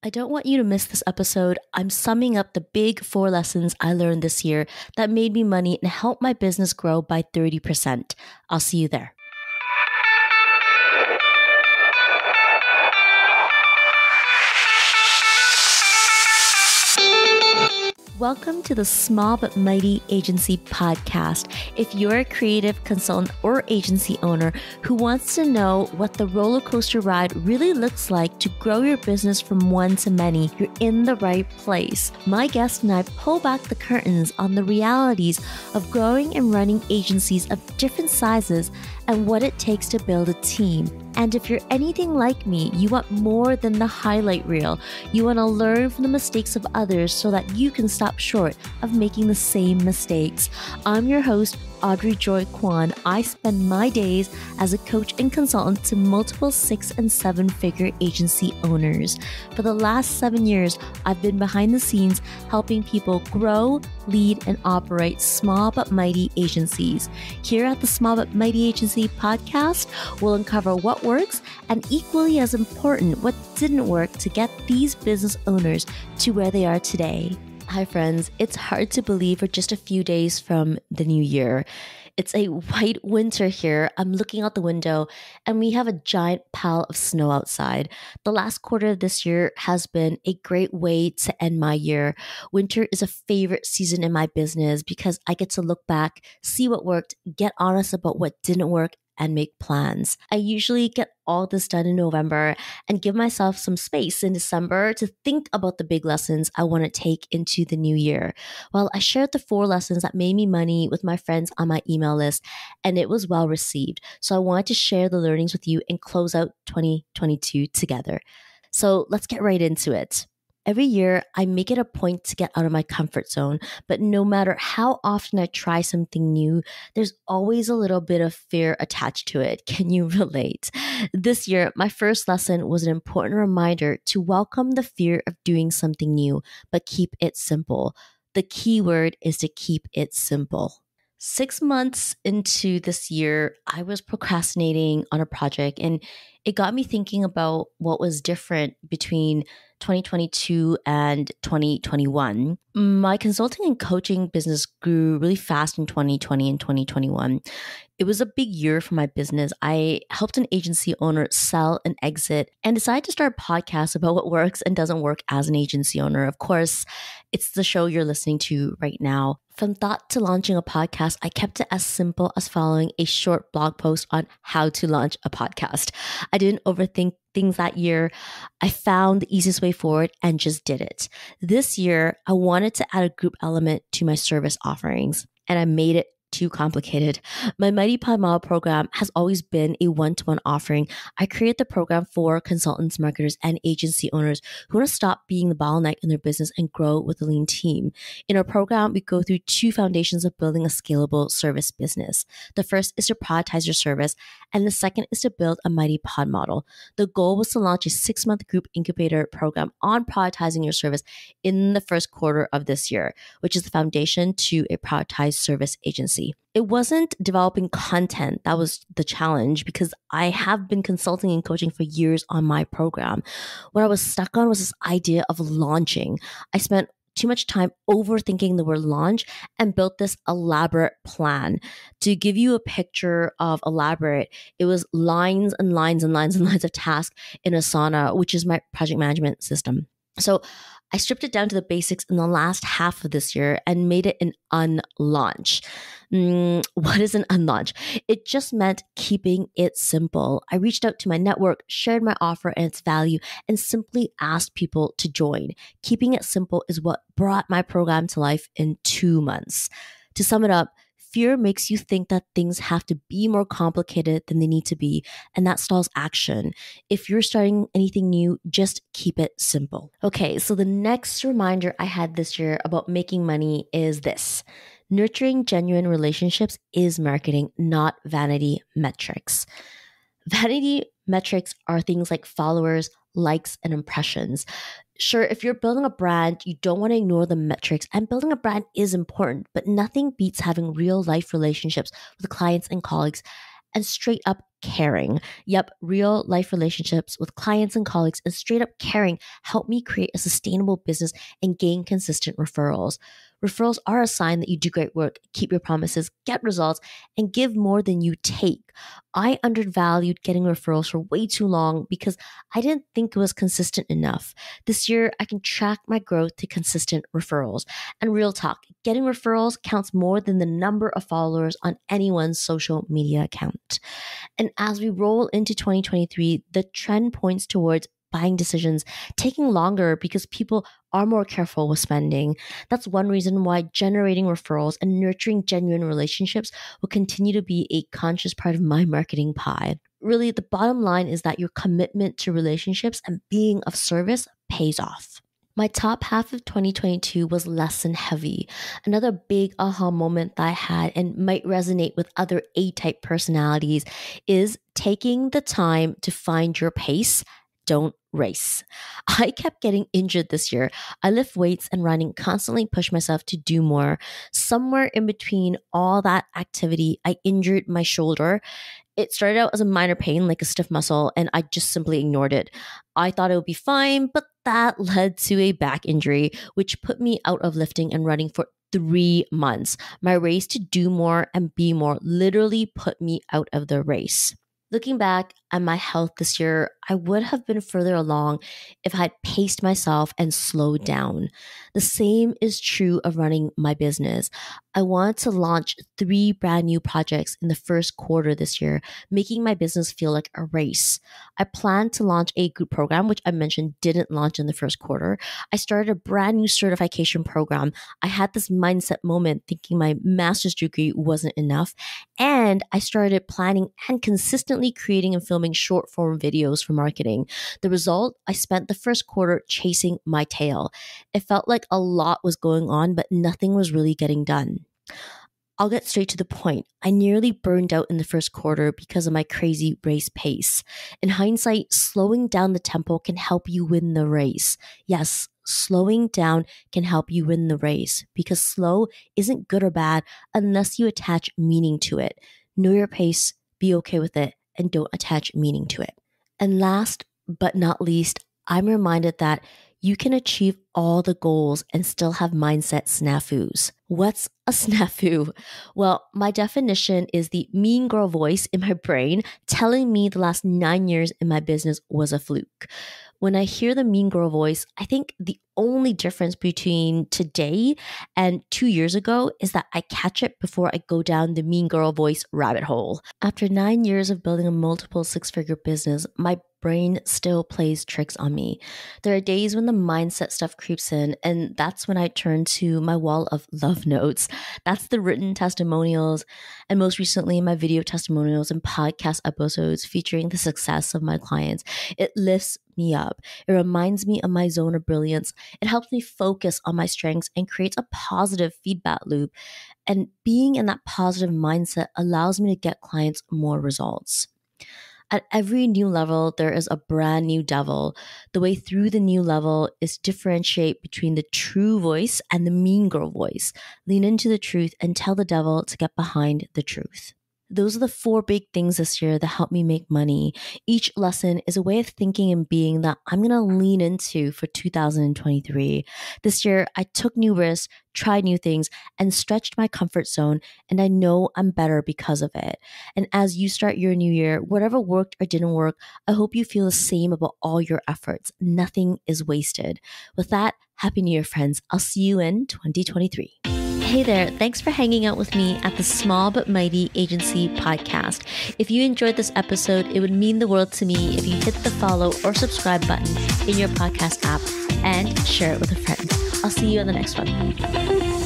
I don't want you to miss this episode. I'm summing up the big 4 lessons I learned this year that made me money and helped my business grow by 30%. I'll see you there. Welcome to the Small But Mighty Agency podcast. If you're a creative consultant or agency owner who wants to know what the roller coaster ride really looks like to grow your business from one to many, you're in the right place. My guest and I pull back the curtains on the realities of growing and running agencies of different sizes and what it takes to build a team. And if you're anything like me, you want more than the highlight reel. You want to learn from the mistakes of others so that you can stop short of making the same mistakes. I'm your host, Audrey Joy Kwan. I spend my days as a coach and consultant to multiple 6- and 7-figure agency owners. For the last 7 years, I've been behind the scenes helping people grow, lead, and operate small but mighty agencies. Here at the Small But Mighty Agency podcast, we'll uncover what works and, equally as important, what didn't work to get these business owners to where they are today. Hi friends, it's hard to believe we're just a few days from the new year. It's a white winter here. I'm looking out the window and we have a giant pile of snow outside. The last quarter of this year has been a great way to end my year. Winter is a favorite season in my business because I get to look back, see what worked, get honest about what didn't work, and make plans. I usually get all this done in November and give myself some space in December to think about the big lessons I want to take into the new year. Well, I shared the 4 lessons that made me money with my friends on my email list, and it was well received. So I wanted to share the learnings with you and close out 2022 together. So let's get right into it. Every year, I make it a point to get out of my comfort zone, but no matter how often I try something new, there's always a little bit of fear attached to it. Can you relate? This year, my first lesson was an important reminder to welcome the fear of doing something new, but keep it simple. The key word is to keep it simple. 6 months into this year, I was procrastinating on a project, and it got me thinking about what was different between 2022 and 2021. My consulting and coaching business grew really fast in 2020 and 2021. It was a big year for my business. I helped an agency owner sell and exit and decided to start a podcast about what works and doesn't work as an agency owner. Of course, it's the show you're listening to right now. From thought to launching a podcast, I kept it as simple as following a short blog post on how to launch a podcast. I didn't overthink things that year. I found the easiest way forward and just did it. This year, I wanted to add a group element to my service offerings, and I made it too complicated. My Mighty Pod Model program has always been a one-to-one offering. I created the program for consultants, marketers, and agency owners who want to stop being the bottleneck in their business and grow with a lean team. In our program, we go through 2 foundations of building a scalable service business. The first is to prioritize your service, and the second is to build a Mighty Pod model. The goal was to launch a 6-month group incubator program on prioritizing your service in the first quarter of this year, which is the foundation to a prioritized service agency. It wasn't developing content that was the challenge because I have been consulting and coaching for years on my program. What I was stuck on was this idea of launching. I spent too much time overthinking the word launch and built this elaborate plan. To give you a picture of elaborate, it was lines and lines and lines and lines of tasks in Asana, which is my project management system. So I stripped it down to the basics in the last half of this year and made it an unlaunch. What is an unlaunch? It just meant keeping it simple. I reached out to my network, shared my offer and its value, and simply asked people to join. Keeping it simple is what brought my program to life in 2 months. To sum it up, fear makes you think that things have to be more complicated than they need to be, and that stalls action. If you're starting anything new, just keep it simple. Okay, so the next reminder I had this year about making money is this. Nurturing genuine relationships is marketing, not vanity metrics. Vanity metrics are things like followers, likes, and impressions. Sure, if you're building a brand, you don't want to ignore the metrics, and building a brand is important, but nothing beats having real life relationships with clients and colleagues and straight up caring. Yep, real life relationships with clients and colleagues and straight up caring helped me create a sustainable business and gain consistent referrals. Referrals are a sign that you do great work, keep your promises, get results, and give more than you take. I undervalued getting referrals for way too long because I didn't think it was consistent enough. This year, I can track my growth to consistent referrals. And real talk, getting referrals counts more than the number of followers on anyone's social media account. And as we roll into 2023, the trend points towards buying decisions taking longer because people are more careful with spending. That's one reason why generating referrals and nurturing genuine relationships will continue to be a conscious part of my marketing pie. Really, the bottom line is that your commitment to relationships and being of service pays off. My top half of 2022 was lesson heavy. Another big aha moment that I had and might resonate with other A-type personalities is taking the time to find your pace. Don't race. I kept getting injured this year. I lift weights and running, constantly push myself to do more. Somewhere in between all that activity, I injured my shoulder. It started out as a minor pain, like a stiff muscle, and I just simply ignored it. I thought it would be fine, but that led to a back injury, which put me out of lifting and running for 3 months. My race to do more and be more literally put me out of the race. Looking back at my health this year, I would have been further along if I had paced myself and slowed down. The same is true of running my business. I want to launch 3 brand new projects in the first quarter this year, making my business feel like a race. I plan to launch a group program, which I mentioned didn't launch in the first quarter. I started a brand new certification program. I had this mindset moment thinking my master's degree wasn't enough. And I started planning and consistently creating and filming short form videos for marketing. The result, I spent the first quarter chasing my tail. It felt like a lot was going on, but nothing was really getting done. I'll get straight to the point. I nearly burned out in the first quarter because of my crazy race pace. In hindsight, slowing down the tempo can help you win the race. Yes, slowing down can help you win the race because slow isn't good or bad unless you attach meaning to it. Know your pace, be okay with it, and don't attach meaning to it. And last but not least, I'm reminded that you can achieve all the goals and still have mindset snafus. What's a snafu? Well, my definition is the mean girl voice in my brain telling me the last 9 years in my business was a fluke. When I hear the mean girl voice, I think the only difference between today and 2 years ago is that I catch it before I go down the mean girl voice rabbit hole. After 9 years of building a multiple 6-figure business, my brain still plays tricks on me. There are days when the mindset stuff creeps in, and that's when I turn to my wall of love notes. That's the written testimonials, and most recently, my video testimonials and podcast episodes featuring the success of my clients. It lifts me up. It reminds me of my zone of brilliance. It helps me focus on my strengths and creates a positive feedback loop. And being in that positive mindset allows me to get clients more results. At every new level, there is a brand new devil. The way through the new level is differentiate between the true voice and the mean girl voice. Lean into the truth and tell the devil to get behind the truth. Those are the 4 big things this year that help me make money. Each lesson is a way of thinking and being that I'm going to lean into for 2023. This year, I took new risks, tried new things, and stretched my comfort zone, and I know I'm better because of it. And as you start your new year, whatever worked or didn't work, I hope you feel the same about all your efforts. Nothing is wasted. With that, Happy New Year, friends. I'll see you in 2023. Hey there, thanks for hanging out with me at the Small But Mighty Agency podcast. If you enjoyed this episode, it would mean the world to me if you hit the follow or subscribe button in your podcast app and share it with a friend. I'll see you on the next one.